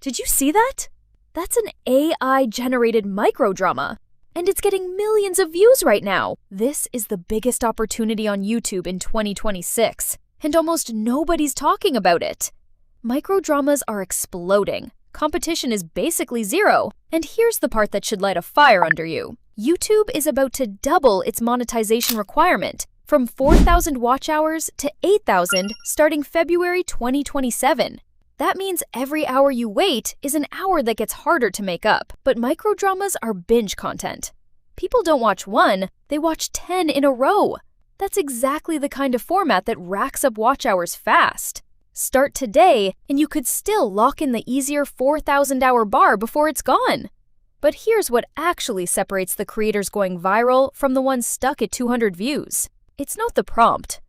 Did you see that? That's an AI-generated microdrama, and it's getting millions of views right now. This is the biggest opportunity on YouTube in 2026, and almost nobody's talking about it. Microdramas are exploding. Competition is basically zero, and here's the part that should light a fire under you. YouTube is about to double its monetization requirement from 4,000 watch hours to 8,000 starting February 2027. That means every hour you wait is an hour that gets harder to make up. But microdramas are binge content. People don't watch one, they watch 10 in a row. That's exactly the kind of format that racks up watch hours fast. Start today, and you could still lock in the easier 4,000-hour bar before it's gone. But here's what actually separates the creators going viral from the ones stuck at 200 views. It's not the prompt.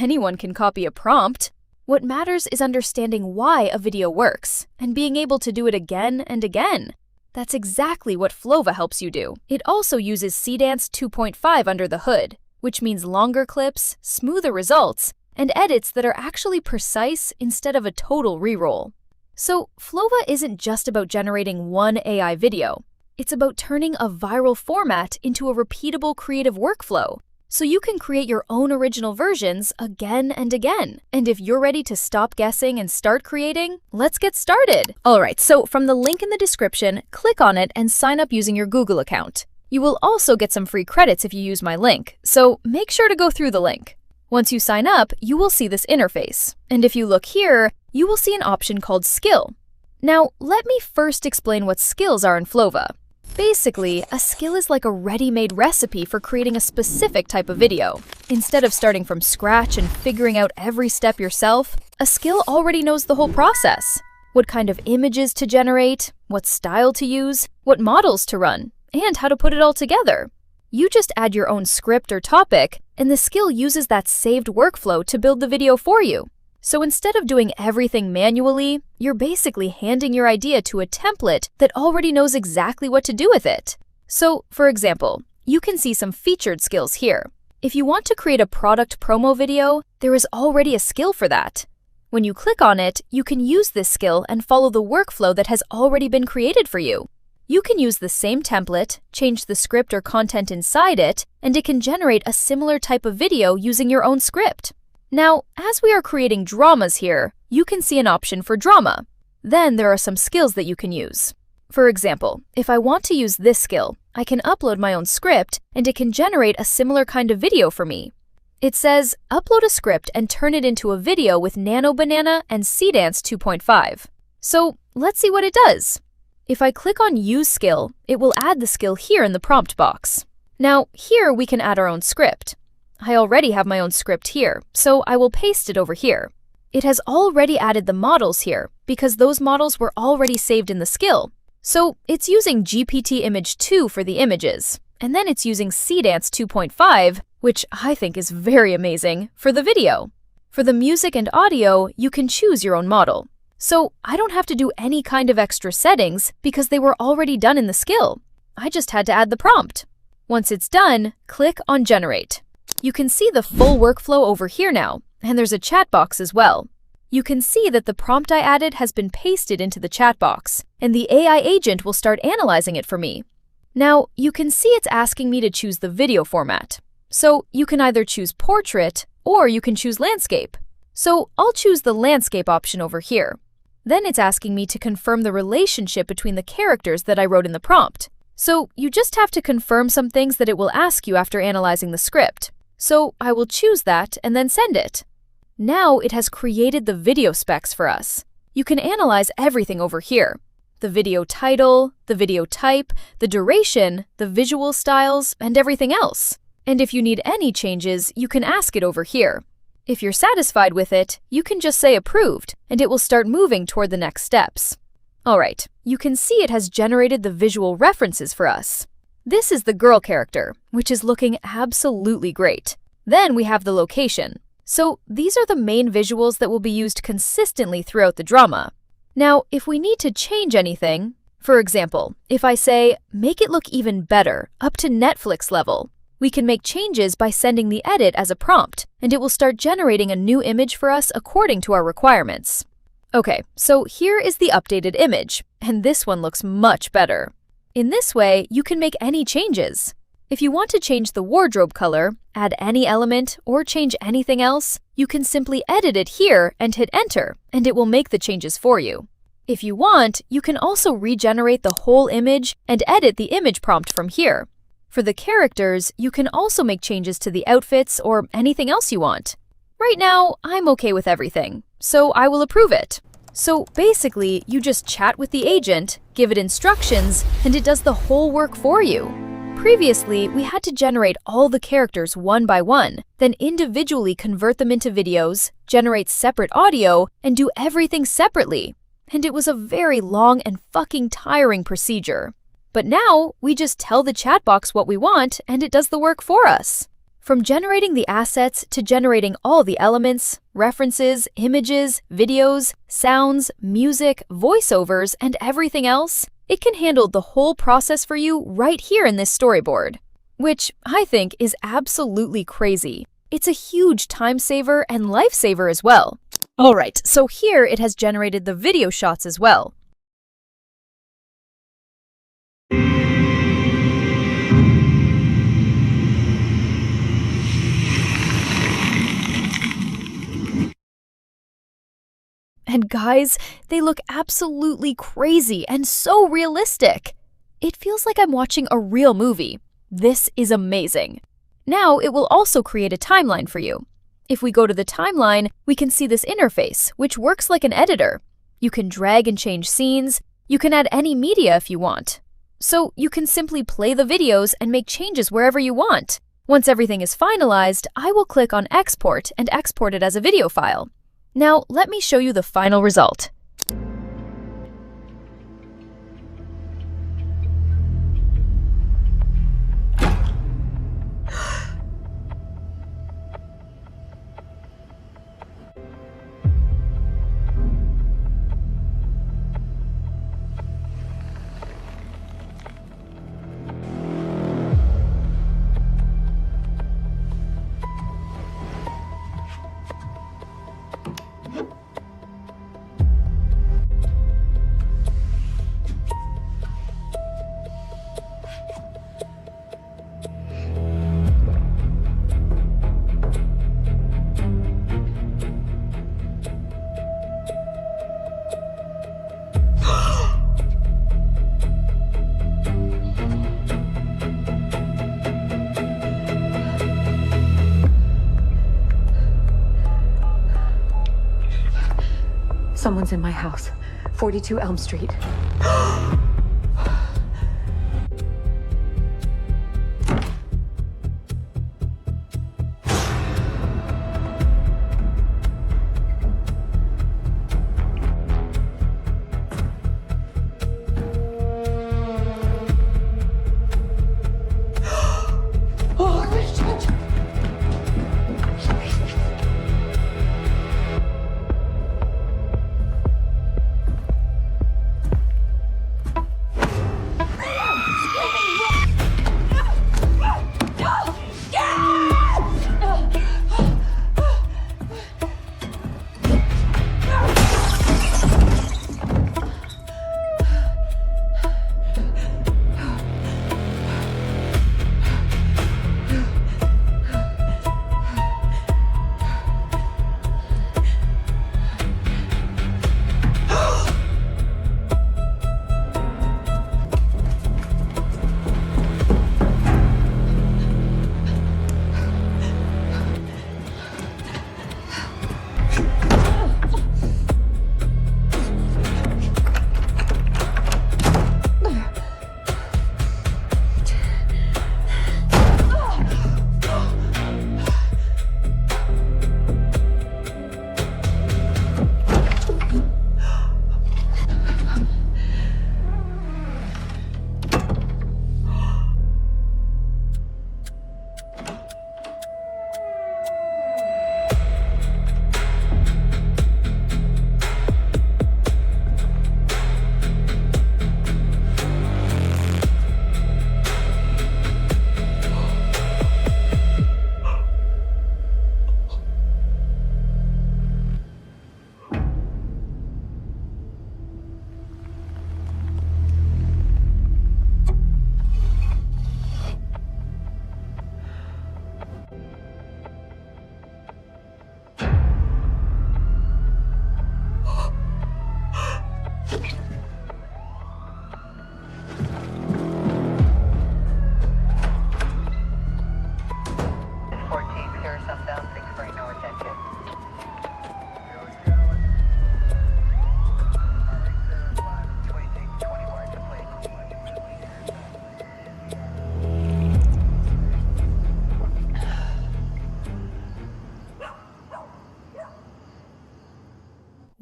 Anyone can copy a prompt. What matters is understanding why a video works, and being able to do it again and again. That's exactly what Flova helps you do. It also uses Seedance 2.5 under the hood, which means longer clips, smoother results, and edits that are actually precise instead of a total reroll. So Flova isn't just about generating one AI video. It's about turning a viral format into a repeatable creative workflow, so you can create your own original versions again and again. And if you're ready to stop guessing and start creating, let's get started. Alright, so from the link in the description, click on it and sign up using your Google account. You will also get some free credits if you use my link, so make sure to go through the link. Once you sign up, you will see this interface. And if you look here, you will see an option called Skill. Now, let me first explain what skills are in Flova. Basically, a skill is like a ready-made recipe for creating a specific type of video. Instead of starting from scratch and figuring out every step yourself, a skill already knows the whole process. What kind of images to generate, what style to use, what models to run, and how to put it all together. You just add your own script or topic, and the skill uses that saved workflow to build the video for you. So instead of doing everything manually, you're basically handing your idea to a template that already knows exactly what to do with it. So, for example, you can see some featured skills here. If you want to create a product promo video, there is already a skill for that. When you click on it, you can use this skill and follow the workflow that has already been created for you. You can use the same template, change the script or content inside it, and it can generate a similar type of video using your own script. Now, as we are creating dramas here, you can see an option for drama. Then there are some skills that you can use. For example, if I want to use this skill, I can upload my own script and it can generate a similar kind of video for me. It says, upload a script and turn it into a video with Nano and Seedance 2.5. So let's see what it does. If I click on Use Skill, it will add the skill here in the prompt box. Now, here we can add our own script. I already have my own script here, so I will paste it over here. It has already added the models here because those models were already saved in the skill. So it's using GPT Image 2 for the images, and then it's using Seedance 2.5, which I think is very amazing, for the video. For the music and audio, you can choose your own model. So I don't have to do any kind of extra settings because they were already done in the skill. I just had to add the prompt. Once it's done, click on Generate. You can see the full workflow over here now, and there's a chat box as well. You can see that the prompt I added has been pasted into the chat box, and the AI agent will start analyzing it for me. Now, you can see it's asking me to choose the video format. So you can either choose portrait, or you can choose landscape. So I'll choose the landscape option over here. Then it's asking me to confirm the relationship between the characters that I wrote in the prompt. So you just have to confirm some things that it will ask you after analyzing the script. So I will choose that and then send it. Now it has created the video specs for us. You can analyze everything over here. The video title, the video type, the duration, the visual styles, and everything else. And if you need any changes, you can ask it over here. If you're satisfied with it, you can just say approved, and it will start moving toward the next steps. Alright, you can see it has generated the visual references for us. This is the girl character, which is looking absolutely great. Then we have the location. So these are the main visuals that will be used consistently throughout the drama. Now, if we need to change anything, for example, if I say, make it look even better, up to Netflix level, we can make changes by sending the edit as a prompt, and it will start generating a new image for us according to our requirements. Okay, so here is the updated image, and this one looks much better. In this way, you can make any changes. If you want to change the wardrobe color, add any element, or change anything else, you can simply edit it here and hit enter, and it will make the changes for you. If you want, you can also regenerate the whole image and edit the image prompt from here. For the characters, you can also make changes to the outfits or anything else you want. Right now, I'm okay with everything, so I will approve it. So basically, you just chat with the agent, give it instructions, and it does the whole work for you. Previously, we had to generate all the characters one by one, then individually convert them into videos, generate separate audio, and do everything separately. And it was a very long and fucking tiring procedure. But now, we just tell the chat box what we want, and it does the work for us. From generating the assets to generating all the elements, references, images, videos, sounds, music, voiceovers, and everything else, it can handle the whole process for you right here in this storyboard. Which I think is absolutely crazy. It's a huge time saver and lifesaver as well. Alright, so here it has generated the video shots as well. And guys, they look absolutely crazy and so realistic. It feels like I'm watching a real movie. This is amazing. Now it will also create a timeline for you. If we go to the timeline, we can see this interface, which works like an editor. You can drag and change scenes. You can add any media if you want. So you can simply play the videos and make changes wherever you want. Once everything is finalized, I will click on Export and export it as a video file. Now, let me show you the final result. Someone's in my house. 42 Elm Street.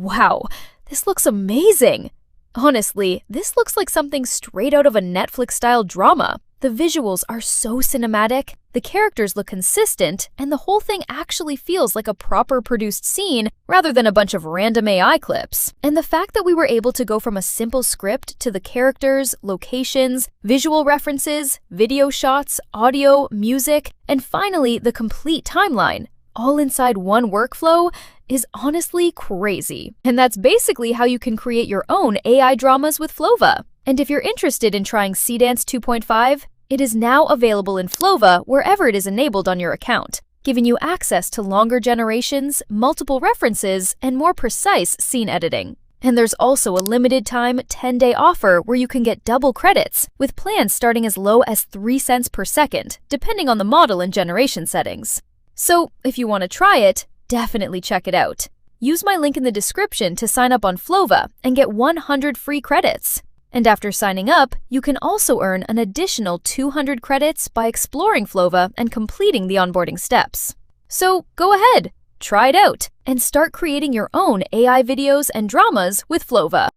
Wow, this looks amazing! Honestly, this looks like something straight out of a Netflix-style drama. The visuals are so cinematic, the characters look consistent, and the whole thing actually feels like a proper produced scene rather than a bunch of random AI clips. And the fact that we were able to go from a simple script to the characters, locations, visual references, video shots, audio, music, and finally the complete timeline, all inside one workflow, is honestly crazy. And that's basically how you can create your own AI dramas with Flova. And if you're interested in trying Seedance 2.5, it is now available in Flova wherever it is enabled on your account, giving you access to longer generations, multiple references, and more precise scene editing. And there's also a limited time 10-day offer where you can get double credits, with plans starting as low as 3 cents per second, depending on the model and generation settings. So if you want to try it, definitely check it out. Use my link in the description to sign up on Flova and get 100 free credits. And after signing up, you can also earn an additional 200 credits by exploring Flova and completing the onboarding steps. So go ahead, try it out, and start creating your own AI videos and dramas with Flova.